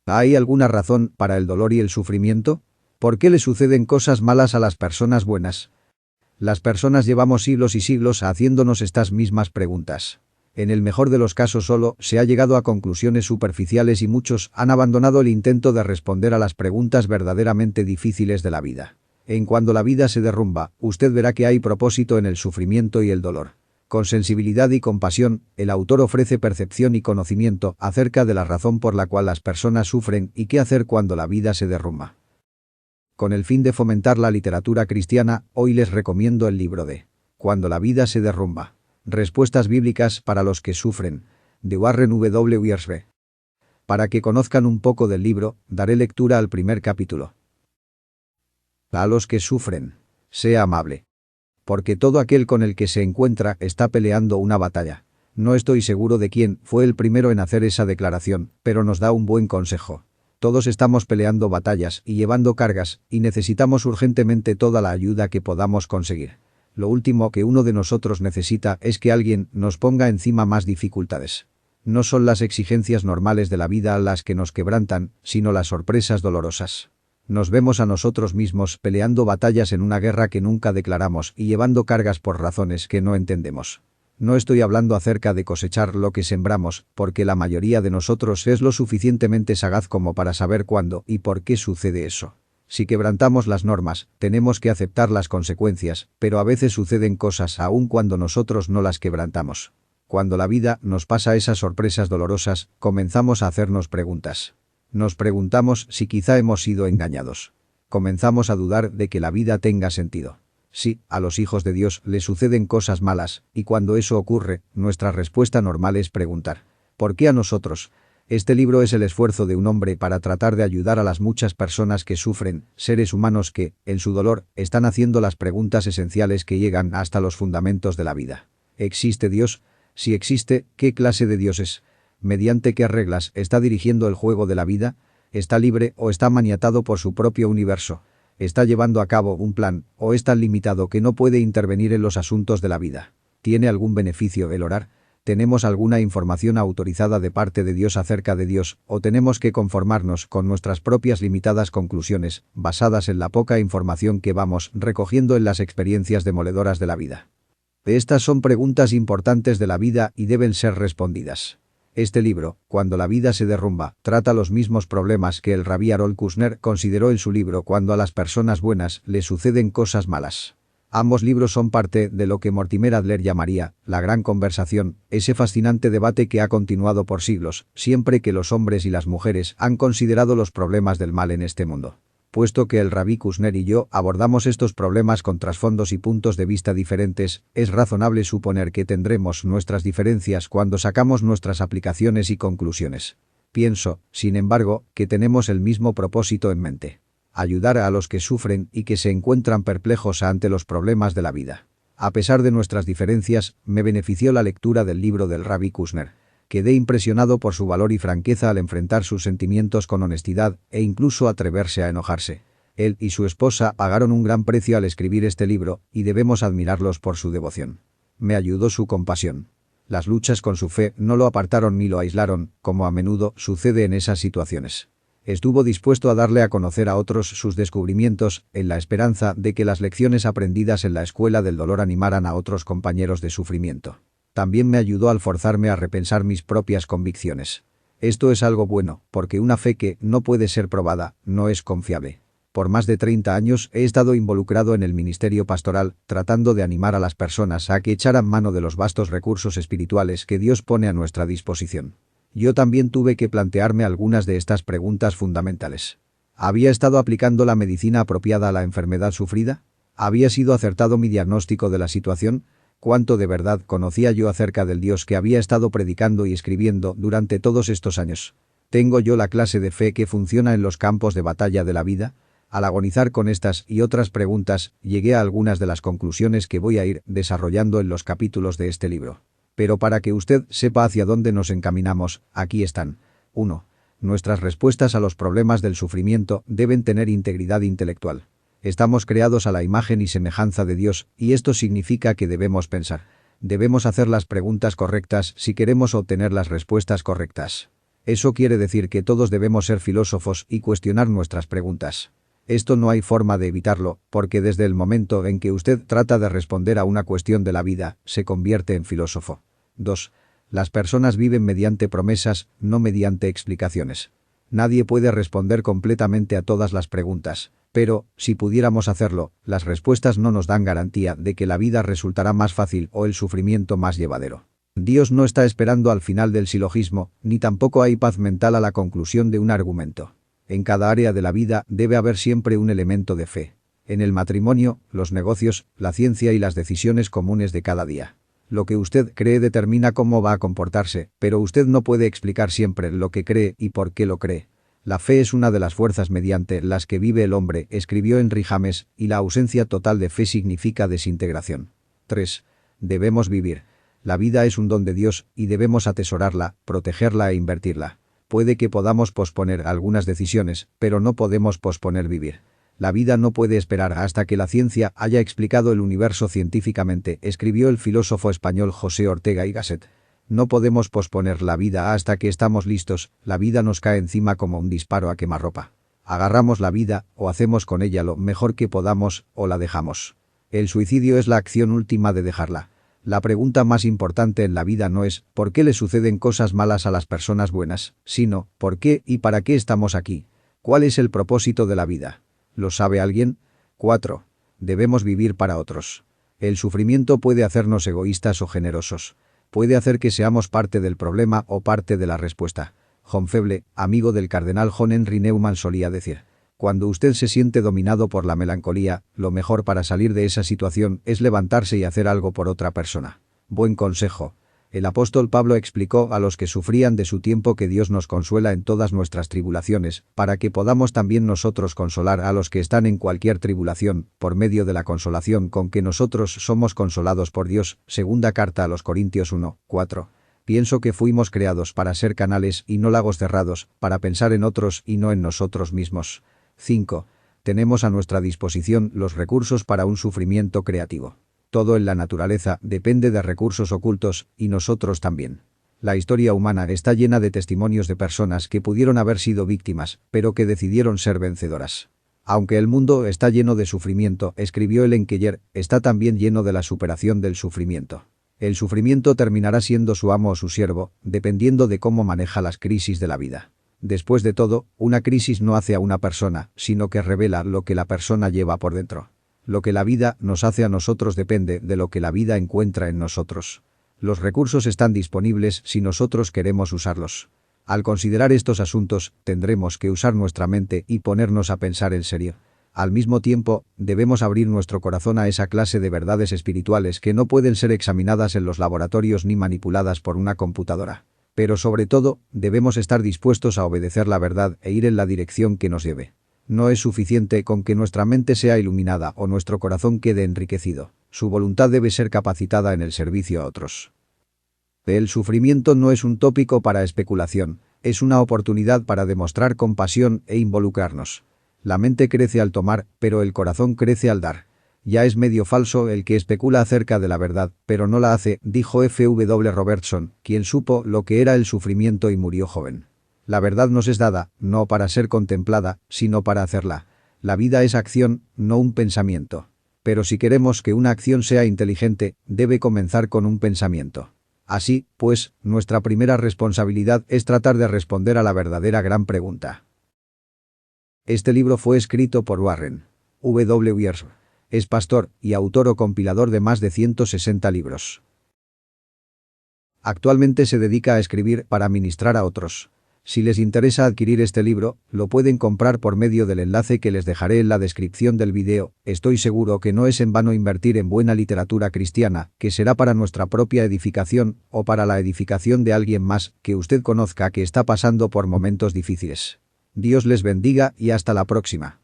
¿Hay alguna razón para el dolor y el sufrimiento? ¿Por qué le suceden cosas malas a las personas buenas? Las personas llevamos siglos y siglos haciéndonos estas mismas preguntas. En el mejor de los casos solo se ha llegado a conclusiones superficiales y muchos han abandonado el intento de responder a las preguntas verdaderamente difíciles de la vida. En cuando la vida se derrumba, usted verá que hay propósito en el sufrimiento y el dolor. Con sensibilidad y compasión, el autor ofrece percepción y conocimiento acerca de la razón por la cual las personas sufren y qué hacer cuando la vida se derrumba. Con el fin de fomentar la literatura cristiana, hoy les recomiendo el libro de Cuando la vida se derrumba. Respuestas bíblicas para los que sufren, de Warren W. Wiersbe. Para que conozcan un poco del libro, daré lectura al primer capítulo. A los que sufren, sea amable. Porque todo aquel con el que se encuentra está peleando una batalla. No estoy seguro de quién fue el primero en hacer esa declaración, pero nos da un buen consejo. Todos estamos peleando batallas y llevando cargas, y necesitamos urgentemente toda la ayuda que podamos conseguir. Lo último que uno de nosotros necesita es que alguien nos ponga encima más dificultades. No son las exigencias normales de la vida las que nos quebrantan, sino las sorpresas dolorosas. Nos vemos a nosotros mismos peleando batallas en una guerra que nunca declaramos y llevando cargas por razones que no entendemos. No estoy hablando acerca de cosechar lo que sembramos, porque la mayoría de nosotros es lo suficientemente sagaz como para saber cuándo y por qué sucede eso. Si quebrantamos las normas, tenemos que aceptar las consecuencias, pero a veces suceden cosas aun cuando nosotros no las quebrantamos. Cuando la vida nos pasa esas sorpresas dolorosas, comenzamos a hacernos preguntas. Nos preguntamos si quizá hemos sido engañados. Comenzamos a dudar de que la vida tenga sentido. Sí, a los hijos de Dios les suceden cosas malas, y cuando eso ocurre, nuestra respuesta normal es preguntar: ¿por qué a nosotros? Este libro es el esfuerzo de un hombre para tratar de ayudar a las muchas personas que sufren, seres humanos que, en su dolor, están haciendo las preguntas esenciales que llegan hasta los fundamentos de la vida. ¿Existe Dios? Si existe, ¿qué clase de Dios es? ¿Mediante qué reglas está dirigiendo el juego de la vida? ¿Está libre o está maniatado por su propio universo? ¿Está llevando a cabo un plan o es tan limitado que no puede intervenir en los asuntos de la vida? ¿Tiene algún beneficio el orar? ¿Tenemos alguna información autorizada de parte de Dios acerca de Dios o tenemos que conformarnos con nuestras propias limitadas conclusiones, basadas en la poca información que vamos recogiendo en las experiencias demoledoras de la vida? Estas son preguntas importantes de la vida y deben ser respondidas. Este libro, Cuando la vida se derrumba, trata los mismos problemas que el rabí Harold Kushner consideró en su libro Cuando a las personas buenas les suceden cosas malas. Ambos libros son parte de lo que Mortimer Adler llamaría la gran conversación, ese fascinante debate que ha continuado por siglos, siempre que los hombres y las mujeres han considerado los problemas del mal en este mundo. Puesto que el rabí Kushner y yo abordamos estos problemas con trasfondos y puntos de vista diferentes, es razonable suponer que tendremos nuestras diferencias cuando sacamos nuestras aplicaciones y conclusiones. Pienso, sin embargo, que tenemos el mismo propósito en mente: ayudar a los que sufren y que se encuentran perplejos ante los problemas de la vida. A pesar de nuestras diferencias, me benefició la lectura del libro del rabí Kushner. Quedé impresionado por su valor y franqueza al enfrentar sus sentimientos con honestidad e incluso atreverse a enojarse. Él y su esposa pagaron un gran precio al escribir este libro y debemos admirarlos por su devoción. Me ayudó su compasión. Las luchas con su fe no lo apartaron ni lo aislaron, como a menudo sucede en esas situaciones. Estuvo dispuesto a darle a conocer a otros sus descubrimientos, en la esperanza de que las lecciones aprendidas en la escuela del dolor animaran a otros compañeros de sufrimiento. También me ayudó al forzarme a repensar mis propias convicciones. Esto es algo bueno, porque una fe que no puede ser probada no es confiable. Por más de 30 años he estado involucrado en el ministerio pastoral, tratando de animar a las personas a que echaran mano de los vastos recursos espirituales que Dios pone a nuestra disposición. Yo también tuve que plantearme algunas de estas preguntas fundamentales. ¿Había estado aplicando la medicina apropiada a la enfermedad sufrida? ¿Había sido acertado mi diagnóstico de la situación? ¿Cuánto de verdad conocía yo acerca del Dios que había estado predicando y escribiendo durante todos estos años? ¿Tengo yo la clase de fe que funciona en los campos de batalla de la vida? Al agonizar con estas y otras preguntas, llegué a algunas de las conclusiones que voy a ir desarrollando en los capítulos de este libro. Pero para que usted sepa hacia dónde nos encaminamos, aquí están. 1. Nuestras respuestas a los problemas del sufrimiento deben tener integridad intelectual. Estamos creados a la imagen y semejanza de Dios, y esto significa que debemos pensar. Debemos hacer las preguntas correctas si queremos obtener las respuestas correctas. Eso quiere decir que todos debemos ser filósofos y cuestionar nuestras preguntas. Esto no hay forma de evitarlo, porque desde el momento en que usted trata de responder a una cuestión de la vida, se convierte en filósofo. 2. Las personas viven mediante promesas, no mediante explicaciones. Nadie puede responder completamente a todas las preguntas, pero, si pudiéramos hacerlo, las respuestas no nos dan garantía de que la vida resultará más fácil o el sufrimiento más llevadero. Dios no está esperando al final del silogismo, ni tampoco hay paz mental a la conclusión de un argumento. En cada área de la vida debe haber siempre un elemento de fe. En el matrimonio, los negocios, la ciencia y las decisiones comunes de cada día. Lo que usted cree determina cómo va a comportarse, pero usted no puede explicar siempre lo que cree y por qué lo cree. La fe es una de las fuerzas mediante las que vive el hombre, escribió Henry James, y la ausencia total de fe significa desintegración. 3. Debemos vivir. La vida es un don de Dios, y debemos atesorarla, protegerla e invertirla. Puede que podamos posponer algunas decisiones, pero no podemos posponer vivir. La vida no puede esperar hasta que la ciencia haya explicado el universo científicamente, escribió el filósofo español José Ortega y Gasset. No podemos posponer la vida hasta que estamos listos, la vida nos cae encima como un disparo a quemarropa. Agarramos la vida, o hacemos con ella lo mejor que podamos, o la dejamos. El suicidio es la acción última de dejarla. La pregunta más importante en la vida no es ¿por qué le suceden cosas malas a las personas buenas?, sino ¿por qué y para qué estamos aquí? ¿Cuál es el propósito de la vida? ¿Lo sabe alguien? 4. Debemos vivir para otros. El sufrimiento puede hacernos egoístas o generosos. Puede hacer que seamos parte del problema o parte de la respuesta. John Feble, amigo del cardenal John Henry Newman, solía decir: cuando usted se siente dominado por la melancolía, lo mejor para salir de esa situación es levantarse y hacer algo por otra persona. Buen consejo. El apóstol Pablo explicó a los que sufrían de su tiempo que Dios nos consuela en todas nuestras tribulaciones, para que podamos también nosotros consolar a los que están en cualquier tribulación, por medio de la consolación con que nosotros somos consolados por Dios. Segunda carta a los Corintios 1, 4. Pienso que fuimos creados para ser canales y no lagos cerrados, para pensar en otros y no en nosotros mismos. 5. Tenemos a nuestra disposición los recursos para un sufrimiento creativo. Todo en la naturaleza depende de recursos ocultos, y nosotros también. La historia humana está llena de testimonios de personas que pudieron haber sido víctimas, pero que decidieron ser vencedoras. Aunque el mundo está lleno de sufrimiento, escribió Ellen Keller, está también lleno de la superación del sufrimiento. El sufrimiento terminará siendo su amo o su siervo, dependiendo de cómo maneja las crisis de la vida. Después de todo, una crisis no hace a una persona, sino que revela lo que la persona lleva por dentro. Lo que la vida nos hace a nosotros depende de lo que la vida encuentra en nosotros. Los recursos están disponibles si nosotros queremos usarlos. Al considerar estos asuntos, tendremos que usar nuestra mente y ponernos a pensar en serio. Al mismo tiempo, debemos abrir nuestro corazón a esa clase de verdades espirituales que no pueden ser examinadas en los laboratorios ni manipuladas por una computadora. Pero sobre todo, debemos estar dispuestos a obedecer la verdad e ir en la dirección que nos lleve. No es suficiente con que nuestra mente sea iluminada o nuestro corazón quede enriquecido. Su voluntad debe ser capacitada en el servicio a otros. El sufrimiento no es un tópico para especulación, es una oportunidad para demostrar compasión e involucrarnos. La mente crece al tomar, pero el corazón crece al dar. Ya es medio falso el que especula acerca de la verdad, pero no la hace, dijo F.W. Robertson, quien supo lo que era el sufrimiento y murió joven. La verdad nos es dada, no para ser contemplada, sino para hacerla. La vida es acción, no un pensamiento. Pero si queremos que una acción sea inteligente, debe comenzar con un pensamiento. Así, pues, nuestra primera responsabilidad es tratar de responder a la verdadera gran pregunta. Este libro fue escrito por Warren W. Wiersbe. Es pastor y autor o compilador de más de 160 libros. Actualmente se dedica a escribir para ministrar a otros. Si les interesa adquirir este libro, lo pueden comprar por medio del enlace que les dejaré en la descripción del video. Estoy seguro que no es en vano invertir en buena literatura cristiana, que será para nuestra propia edificación, o para la edificación de alguien más que usted conozca que está pasando por momentos difíciles. Dios les bendiga y hasta la próxima.